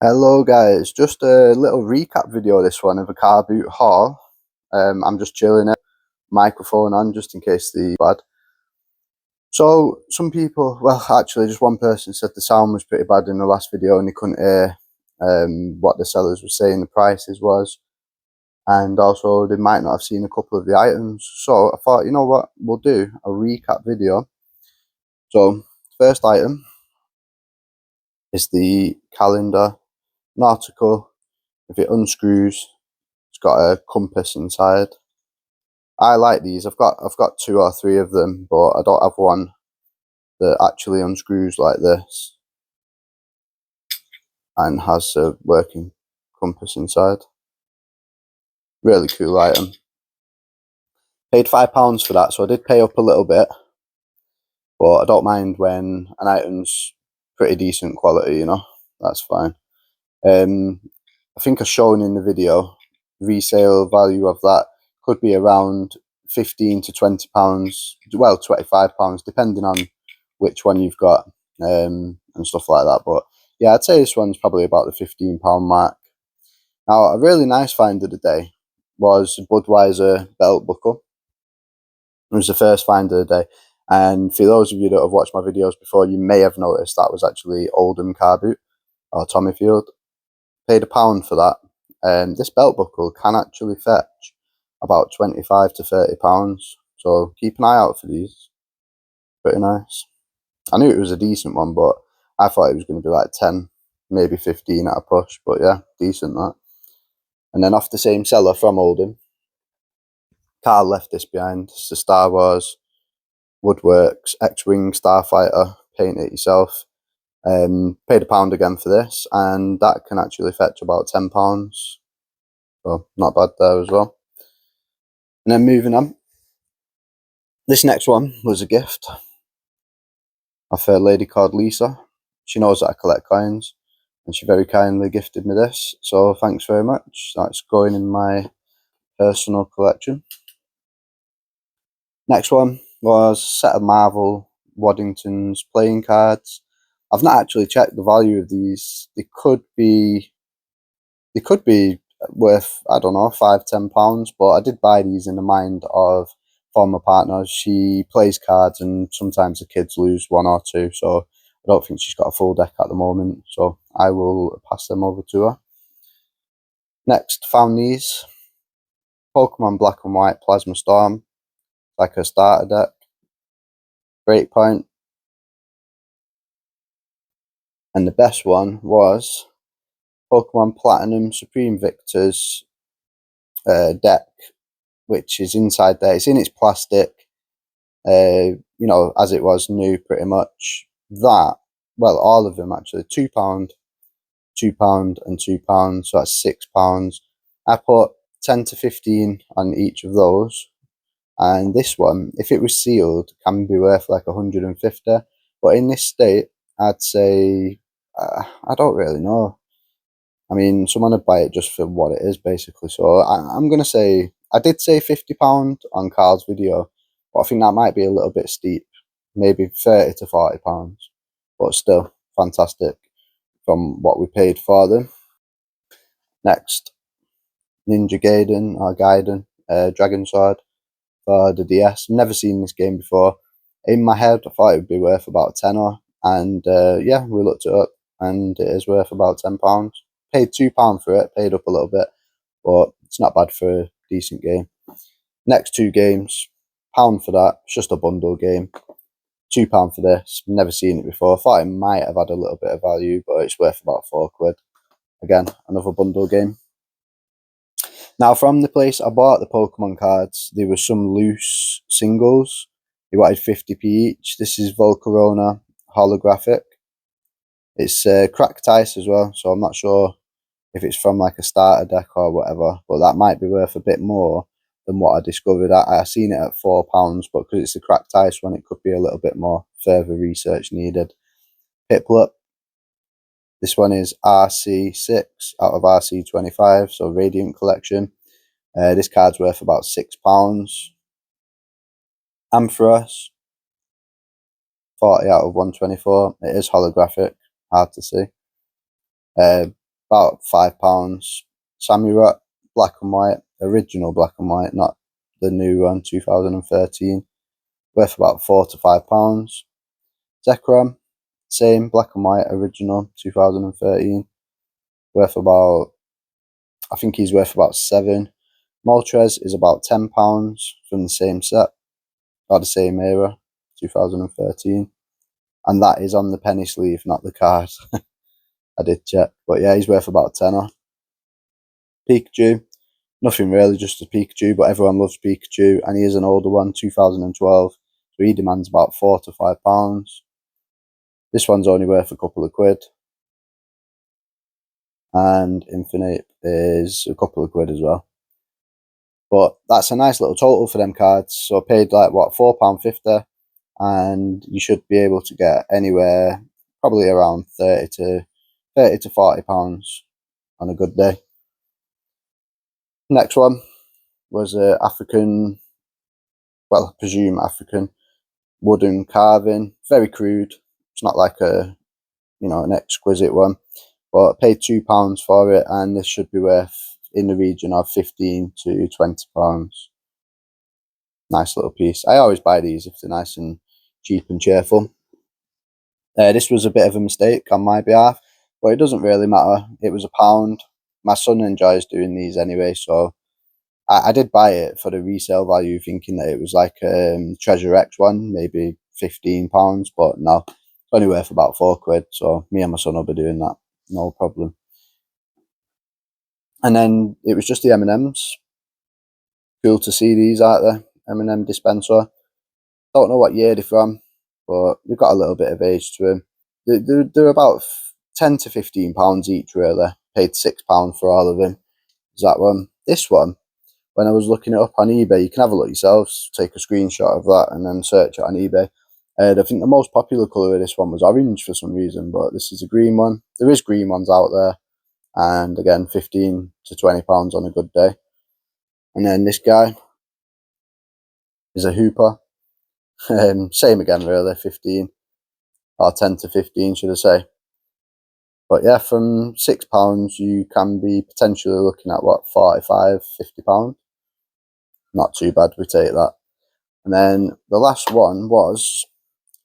Hello guys, just a little recap video this one of a car boot haul. I'm just chilling it, microphone on just in case the bad. So some people, well actually just one person said the sound was pretty bad in the last video and they couldn't hear what the sellers were saying the prices was, and also they might not have seen a couple of the items. So I thought, you know what, we'll do a recap video. So first item is the calendar, nautical. If it unscrews, it's got a compass inside. I like these. I've got 2 or 3 of them, but I don't have one that actually unscrews like this and has a working compass inside. Really cool item. Paid £5 for that, so I did pay up a little bit, but I don't mind when an item's pretty decent quality, you know, that's fine. I think I've shown in the video, resale value of that could be around £15 to £20, well £25, depending on which one you've got and stuff like that. But yeah, I'd say this one's probably about the £15 mark. Now, a really nice find of the day was a Budweiser belt buckle. It was the first find of the day, and for those of you that have watched my videos before, you may have noticed that was actually Oldham car boot or Tommyfield. Paid £1 for that. This belt buckle can actually fetch about £25 to £30, so keep an eye out for these. Pretty nice. I knew it was a decent one, but I thought it was going to be like 10, maybe 15 at a push, but yeah, decent that. And then off the same seller from Oldham, Carl left this behind. It's the Star Wars Woodworks X-Wing Starfighter, paint it yourself. Paid £1 again for this, and that can actually fetch about £10. So not bad there as well. And then moving on, this next one was a gift of a lady called Lisa. She knows that I collect coins, and she very kindly gifted me this, so thanks very much. That's going in my personal collection. Next one was a set of Marvel Waddington's playing cards. I've not actually checked the value of these. They could be worth, I don't know, £5–10, but I did buy these in the mind of former partner. She plays cards and sometimes the kids lose 1 or 2, so I don't think she's got a full deck at the moment, so I will pass them over to her. Next, found these Pokemon Black and White Plasma Storm, like a starter deck. Breakpoint. And the best one was Pokemon Platinum Supreme Victor's deck, which is inside there. It's in its plastic, you know, as it was new pretty much. That, well, all of them actually, £2, £2 and £2, so that's £6. I put 10 to 15 on each of those, and this one, if it was sealed, can be worth like 150, but in this state, I'd say, I don't really know. I mean, someone would buy it just for what it is, basically. So I'm going to say, I did say £50 on Carl's video, but I think that might be a little bit steep. Maybe £30 to £40, but still fantastic from what we paid for them. Next, Ninja Gaiden or Gaiden, Dragon Sword for the DS. Never seen this game before. In my head, I thought it would be worth about a tenner, and yeah, we looked it up, and it is worth about £10. Paid £2 for it, paid up a little bit, but it's not bad for a decent game. Next 2 games, £1 for that. It's just a bundle game. £2 for this. Never seen it before. I thought it might have had a little bit of value, but it's worth about £4. Again, another bundle game. Now, from the place I bought the Pokemon cards, there were some loose singles. They wanted 50p each. This is Volcarona holographic. It's cracked ice as well, so I'm not sure if it's from like a starter deck or whatever, but that might be worth a bit more than what I discovered. I seen it at £4, but because it's the cracked ice one, it could be a little bit more further research needed. Piplup. This one is RC6 out of RC25, so Radiant Collection. This card's worth about £6. Ampharos, 40 out of 124. It is holographic, hard to see. about £5. Samurai black and white, original black and white, not the new one, 2013, worth about £4 to £5. Zekrom, same, black and white, original, 2013, worth about, I think he's worth about £7. Moltres is about £10 from the same set, or the same era, 2013. And that is on the penny sleeve, not the card. I did check. But yeah, he's worth about £10. Pikachu, nothing really, just a Pikachu, but everyone loves Pikachu. And he is an older one, 2012. So he demands about £4 to £5. This one's only worth a couple of quid. And Infinite is a couple of quid as well. But that's a nice little total for them cards. So I paid like, what, £4.50. And you should be able to get anywhere probably around 30 to £40 on a good day. Next one was a African, well, I presume African wooden carving, very crude. It's not like a, an exquisite one, but I paid £2 for it, and this should be worth in the region of £15 to £20. Nice little piece. I always buy these if they're nice and cheap and cheerful. This was a bit of a mistake on my behalf, but it doesn't really matter. It was £1. My son enjoys doing these anyway, so I did buy it for the resale value, thinking that it was like a Treasure X one, maybe £15, but no, it's only worth about £4. So me and my son will be doing that, no problem. And then it was just the M&Ms. Cool to see these out there, M&M dispenser. Don't know what year they're from, but they've got a little bit of age to them. They're about £10 to £15 each, really. Paid £6 for all of them. Is that one? This one, when I was looking it up on eBay, you can have a look yourselves, take a screenshot of that and then search it on eBay. I think the most popular colour of this one was orange for some reason, but this is a green one. There is green ones out there, and again, £15 to £20 on a good day. And then this guy is a hooper. Same again, really, 15 or 10 to 15, should I say. But yeah, from £6, you can be potentially looking at what, £45, £50. Not too bad, we take that. And then the last one was,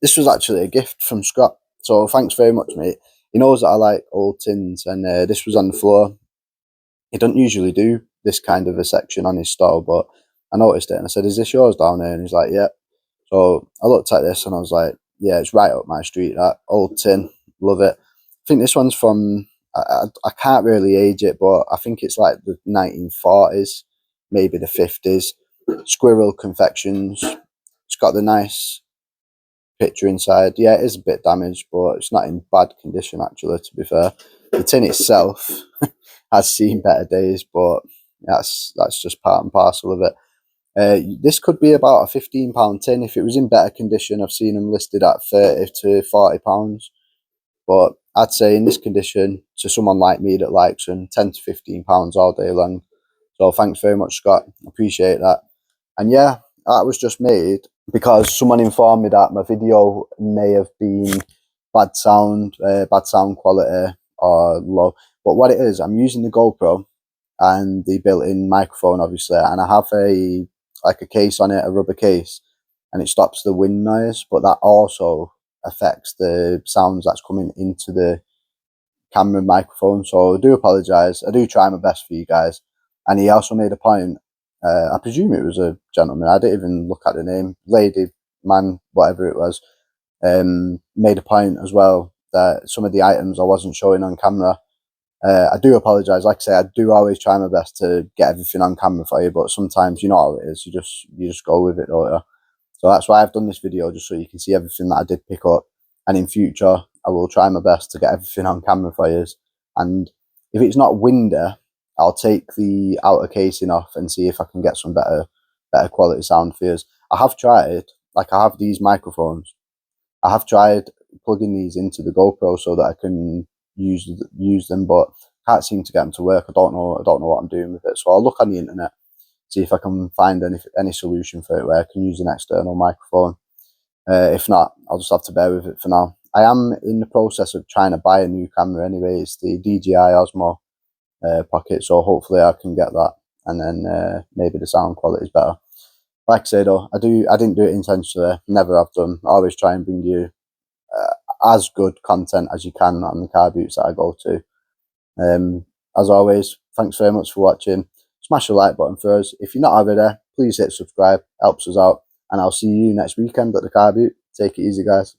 this was actually a gift from Scott. So thanks very much, mate. He knows that I like old tins, and this was on the floor. He don't usually do this kind of a section on his stall, but I noticed it and I said, "Is this yours down there?" And he's like, "Yeah." So I looked at this and I was like, "Yeah, it's right up my street. That old tin, love it." I think this one's from, I can't really age it, but I think it's like the 1940s, maybe the 50s. Squirrel Confections. It's got the nice picture inside. Yeah, it is a bit damaged, but it's not in bad condition, actually, to be fair. The tin itself has seen better days, but that's just part and parcel of it. This could be about a £15 tin. If it was in better condition, I've seen them listed at £30 to £40. But I'd say in this condition, to someone like me that likes them, £10 to £15 all day long. So thanks very much, Scott. Appreciate that. And yeah, that was just made because someone informed me that my video may have been bad sound quality or low. But what it is, I'm using the GoPro and the built-in microphone, obviously, and I have a case on it, a rubber case, and it stops the wind noise, but that also affects the sounds that's coming into the camera microphone. So I do apologise. I do try my best for you guys. And he also made a point, I presume it was a gentleman, I didn't even look at the name, lady, man, whatever it was, made a point as well that some of the items I wasn't showing on camera. I do apologise. Like I say, I do always try my best to get everything on camera for you, but sometimes you know how it is. You just go with it, don't you? So that's why I've done this video, just so you can see everything that I did pick up. And in future, I will try my best to get everything on camera for you. And if it's not windy, I'll take the outer casing off and see if I can get some better quality sound for you. I have tried, like I have these microphones. I have tried plugging these into the GoPro so that I can use them, but can't seem to get them to work. I don't know what I'm doing with it. So I'll look on the internet, see if I can find any solution for it where I can use an external microphone. If not, I'll just have to bear with it for now. I am in the process of trying to buy a new camera anyway. It's the DJI Osmo pocket, so hopefully I can get that, and then maybe the sound quality is better. Like I say though, I didn't do it intentionally, never have done. I always try and bring you as good content as you can on the car boots that I go to. As always, thanks very much for watching. Smash the like button for us. If you're not already, please hit subscribe, helps us out, and I'll see you next weekend at the car boot. Take it easy, guys.